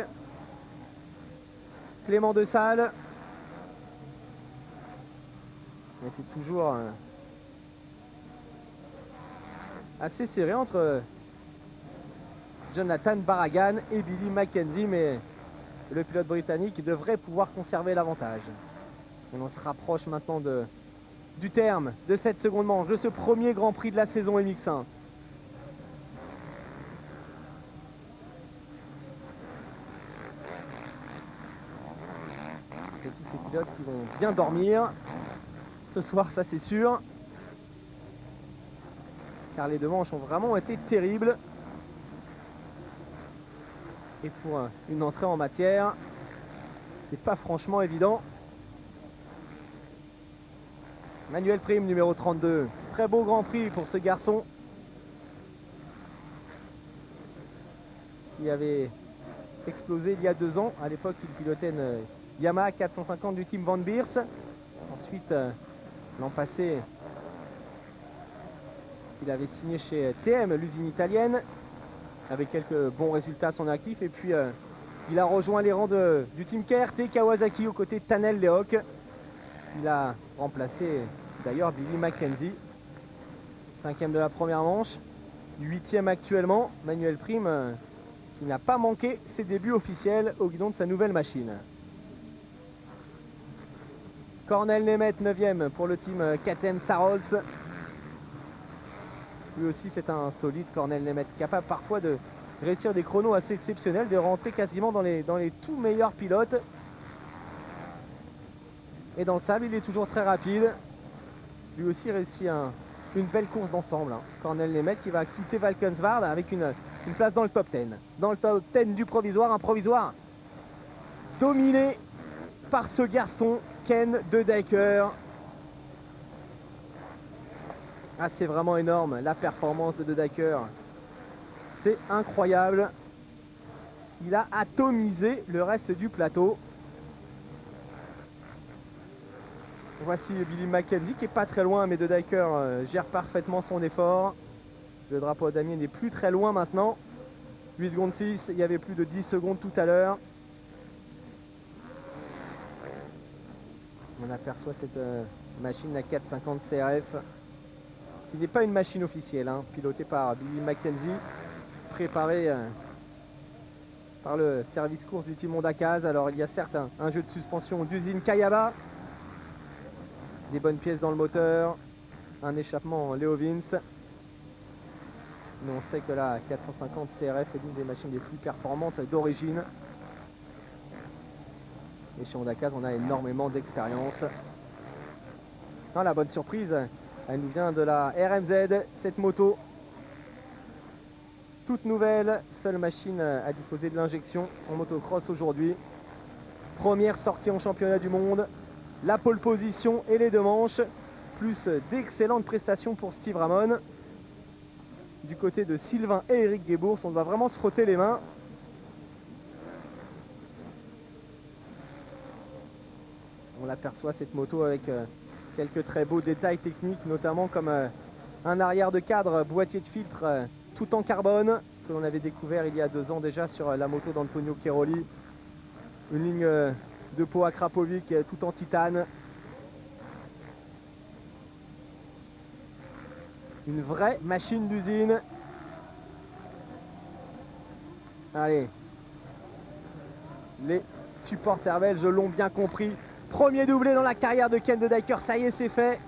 Speaker 1: Clément De Salle. Et c'est toujours assez serré entre Jonathan Barragan et Billy Mackenzie, mais le pilote britannique devrait pouvoir conserver l'avantage. Et on se rapproche maintenant du terme de cette seconde manche, de ce premier Grand Prix de la saison MX1. Et tous ces pilotes qui vont bien dormir ce soir, ça c'est sûr. Car les deux manches ont vraiment été terribles. Et pour une entrée en matière, c'est pas franchement évident. Manuel Prime, numéro 32. Très beau Grand Prix pour ce garçon qui avait explosé il y a 2 ans. À l'époque, il pilotait une Yamaha 450 du team Van Beers. Ensuite, l'an passé, il avait signé chez TM, l'usine italienne, avec quelques bons résultats à son actif. Et puis, il a rejoint les rangs du team KRT Kawasaki aux côtés de Tanel Lehoc. Il a remplacé d'ailleurs Billy Mackenzie. 5e de la première manche, 8e actuellement. Manuel Prime qui n'a pas manqué ses débuts officiels au guidon de sa nouvelle machine. Cornel Nemeth, 9e pour le team KTM Sarols. Lui aussi c'est un solide Cornel Nemeth, capable parfois de réussir des chronos assez exceptionnels, de rentrer quasiment dans les tout meilleurs pilotes. Et dans le sable, il est toujours très rapide. Lui aussi réussit une belle course d'ensemble, hein. Cornel Nemeth qui va quitter Valkenswaard avec une place dans le top 10. Dans le top 10 du provisoire, un provisoire dominé par ce garçon, Ken De Decker. Ah, c'est vraiment énorme, la performance de De Decker. C'est incroyable. Il a atomisé le reste du plateau. Voici Billy Mackenzie qui est pas très loin, mais De Decker gère parfaitement son effort. Le drapeau damier n'est plus très loin maintenant. 8 secondes 6, il y avait plus de 10 secondes tout à l'heure. On aperçoit cette machine, la 450 CRF, qui n'est pas une machine officielle, hein, pilotée par Billy Mackenzie, préparée par le service course du team Honda Kaz. Alors il y a certes un jeu de suspension d'usine Kayaba, des bonnes pièces dans le moteur, un échappement Leo Vince. Mais on sait que la 450 CRF est l'une des machines les plus performantes d'origine. Et chez Honda Kaz, on a énormément d'expérience. La bonne surprise, elle nous vient de la RMZ, cette moto. Toute nouvelle, seule machine à disposer de l'injection en motocross aujourd'hui. Première sortie en championnat du monde, la pole position et les 2 manches, plus d'excellentes prestations pour Steve Ramon. Du côté de Sylvain et Eric Guébours, on va vraiment se frotter les mains. On l'aperçoit cette moto avec quelques très beaux détails techniques, notamment comme un arrière de cadre, boîtier de filtre tout en carbone, que l'on avait découvert il y a 2 ans déjà sur la moto d'Antonio Cheroli. Une ligne de peau à Krapovic tout en titane. Une vraie machine d'usine. Allez. Les supporters belges l'ont bien compris. Premier doublé dans la carrière de Ken de Decker, ça y est, c'est fait.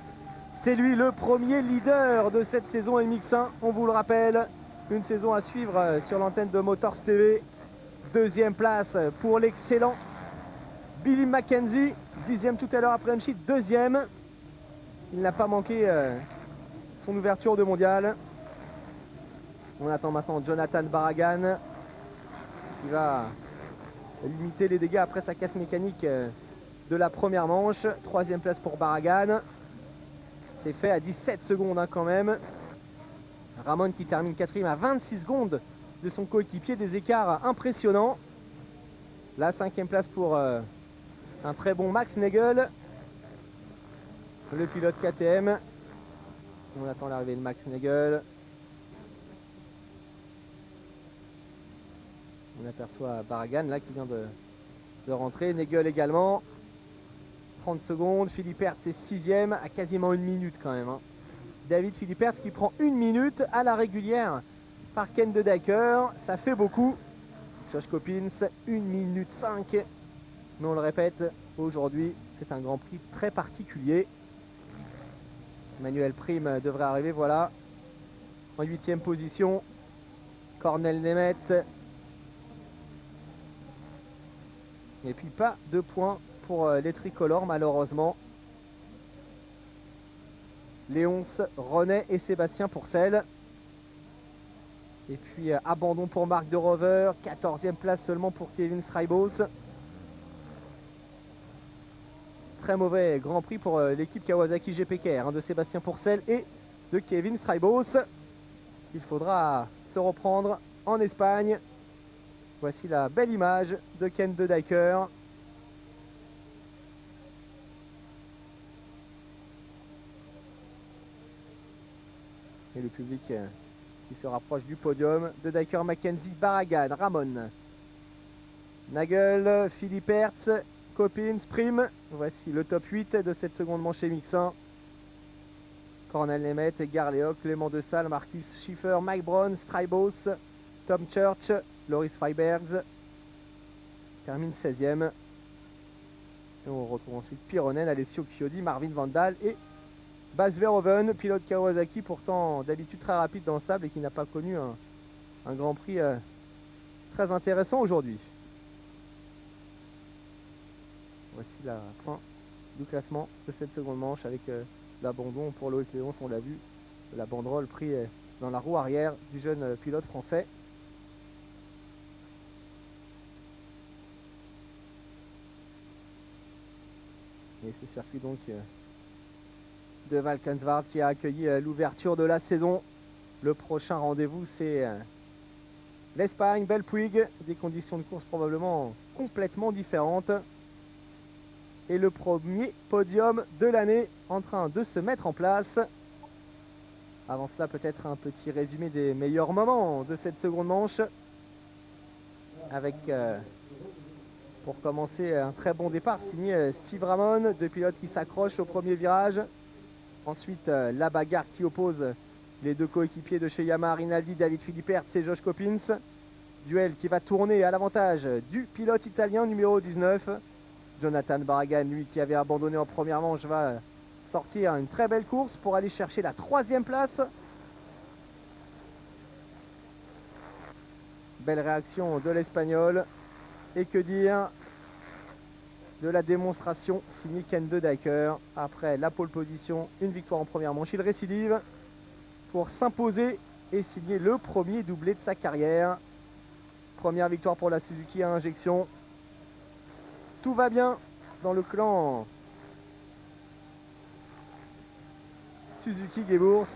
Speaker 1: C'est lui le premier leader de cette saison MX1, on vous le rappelle. Une saison à suivre sur l'antenne de Motors TV. 2e place pour l'excellent Billy Mackenzie. 10e tout à l'heure après un sheet, 2e. Il n'a pas manqué son ouverture de mondial. On attend maintenant Jonathan Barragan qui va limiter les dégâts après sa casse mécanique de la première manche. 3e place pour Barragan. C'est fait à 17 secondes quand même. Ramon qui termine 4e à 26 secondes de son coéquipier. Des écarts impressionnants. La 5e place pour un très bon Max Nagel, le pilote KTM. On attend l'arrivée de Max Nagel. On aperçoit Barragan là qui vient de rentrer. Nagel également. 30 secondes. Philippe Hertz est 6e à quasiment 1 minute quand même. David Philippe Hertz qui prend 1 minute à la régulière par Ken de Decker. Ça fait beaucoup. Josh Coppins, 1 minute 5. Mais on le répète, aujourd'hui, c'est un Grand Prix très particulier. Manuel Prime devrait arriver, voilà. En 8e position, Cornel Nemeth. Et puis pas de points pour les tricolores, malheureusement. Léonce, René et Sébastien Pourcel. Et puis abandon pour Marc de Rover. 14e place seulement pour Kevin Straibos. Très mauvais Grand Prix pour l'équipe Kawasaki GPKR de Sébastien Pourcel et de Kevin Straibos. Il faudra se reprendre en Espagne. Voici la belle image de Ken de Decker. Et le public qui se rapproche du podium. De Decker, Mackenzie, Barragan, Ramon, Nagel, Philippe Hertz, Coppins, Prime. Voici le top 8 de cette seconde manche MX1. Cornel Nemeth, Garléoc, Clément De Salle, Marcus Schiffer, Mike Brown, Straibos, Tom Church, Loris Freibergs. Termine 16e. Et on retrouve ensuite Pironen, Alessio Chiodi, Marvin Vandal et Bas Verhoeven, pilote Kawasaki, pourtant d'habitude très rapide dans le sable et qui n'a pas connu un Grand Prix très intéressant aujourd'hui. Voici la fin du classement de cette seconde manche avec l'abandon pour Loïc Léonce, on l'a vu, la banderole pris dans la roue arrière du jeune pilote français. Et ce circuit donc de Valkenswaard qui a accueilli l'ouverture de la saison. Le prochain rendez-vous c'est l'Espagne, Belpuig, des conditions de course probablement complètement différentes. Et le premier podium de l'année en train de se mettre en place. Avant cela, peut-être un petit résumé des meilleurs moments de cette seconde manche. Avec, pour commencer, un très bon départ signé Steve Ramon, 2 pilotes qui s'accrochent au premier virage. Ensuite, la bagarre qui oppose les 2 coéquipiers de chez Yamaha, Rinaldi, David Philippe Hertz et Josh Coppins. Duel qui va tourner à l'avantage du pilote italien numéro 19. Jonathan Barragan, lui qui avait abandonné en première manche, va sortir une très belle course pour aller chercher la 3e place. Belle réaction de l'Espagnol. Et que dire de la démonstration signée Ken de Decker. Après la pole position, une victoire en première manche, il récidive pour s'imposer et signer le premier doublé de sa carrière. Première victoire pour la Suzuki à injection. Tout va bien dans le clan Suzuki Gebours.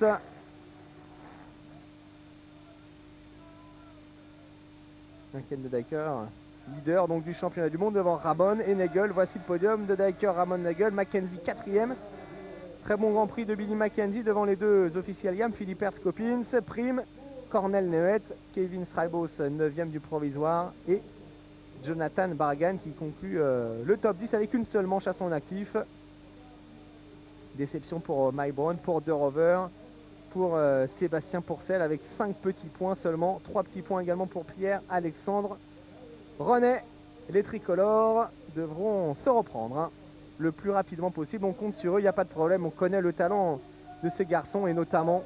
Speaker 1: Ken de Dyker, leader donc du championnat du monde devant Ramon et Nagel. Voici le podium de Dyker, Ramon, Nagel, Mackenzie 4e. Très bon Grand Prix de Billy Mackenzie devant les deux officiels YAM, Philippe Hertzkopins, Prime, Cornel Neuet, Kevin Straibos 9e du provisoire et Jonathan Bargan qui conclut le top 10 avec une seule manche à son actif. Déception pour Mike Brown, pour De Rover, pour Sébastien Pourcel avec 5 petits points seulement. 3 petits points également pour Pierre-Alexandre René. Les tricolores devront se reprendre le plus rapidement possible. On compte sur eux, il n'y a pas de problème. On connaît le talent de ces garçons et notamment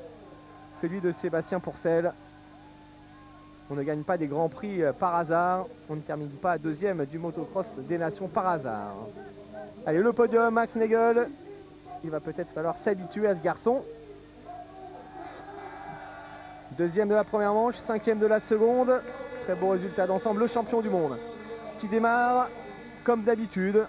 Speaker 1: celui de Sébastien Pourcel. On ne gagne pas des grands prix par hasard. On ne termine pas deuxième du motocross des nations par hasard. Allez, le podium, Max Nagel. Il va peut-être falloir s'habituer à ce garçon. Deuxième de la première manche, 5e de la seconde. Très beau résultat d'ensemble. Le champion du monde qui démarre comme d'habitude.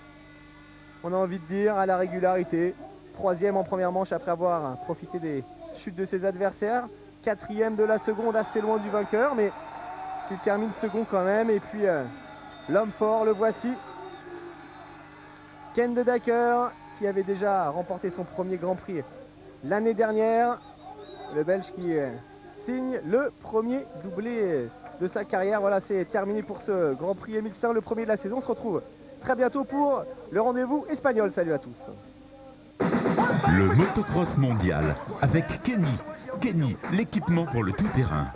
Speaker 1: On a envie de dire à la régularité. 3e en première manche après avoir profité des chutes de ses adversaires. 4e de la seconde, assez loin du vainqueur, mais qui termine second quand même. Et puis l'homme fort, le voici. Ken de Dyker, qui avait déjà remporté son premier Grand Prix l'année dernière. Le Belge qui signe le premier doublé de sa carrière. Voilà, c'est terminé pour ce Grand Prix MX1, le premier de la saison. On se retrouve très bientôt pour le rendez-vous espagnol. Salut à tous.
Speaker 2: Le motocross mondial avec Kenny. Kenny, l'équipement pour le tout-terrain.